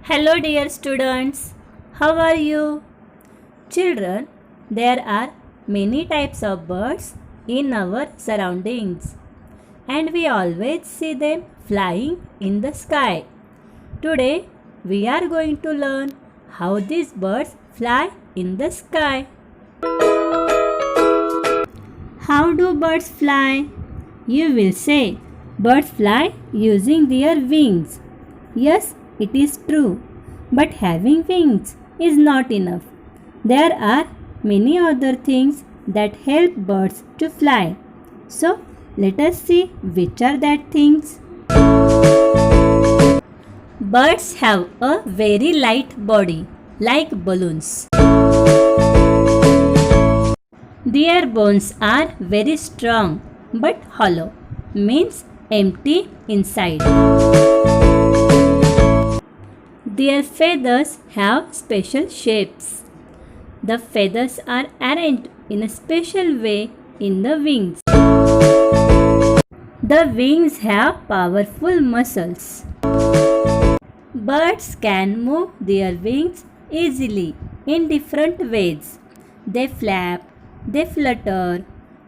Hello dear students, how are you? Children, there are many types of birds in our surroundings and we always see them flying in the sky. Today we are going to learn how these birds fly in the sky. How do birds fly? You will say, birds fly using their wings. Yes, it is true, but having wings is not enough. There are many other things that help birds to fly. So, let us see which are that things. Birds have a very light body, like balloons. Their bones are very strong but hollow, means empty inside. Their feathers have special shapes. The feathers are arranged in a special way in the wings. The wings have powerful muscles. Birds can move their wings easily in different ways. They flap, they flutter,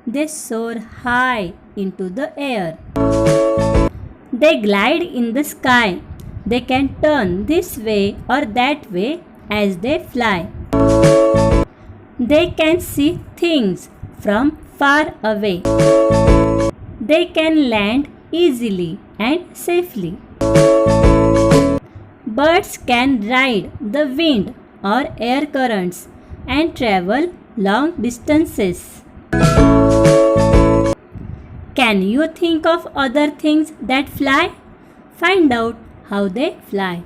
they soar high into the air. They glide in the sky. They can turn this way or that way as they fly. They can see things from far away. They can land easily and safely. Birds can ride the wind or air currents and travel long distances. Can you think of other things that fly? Find out how they fly.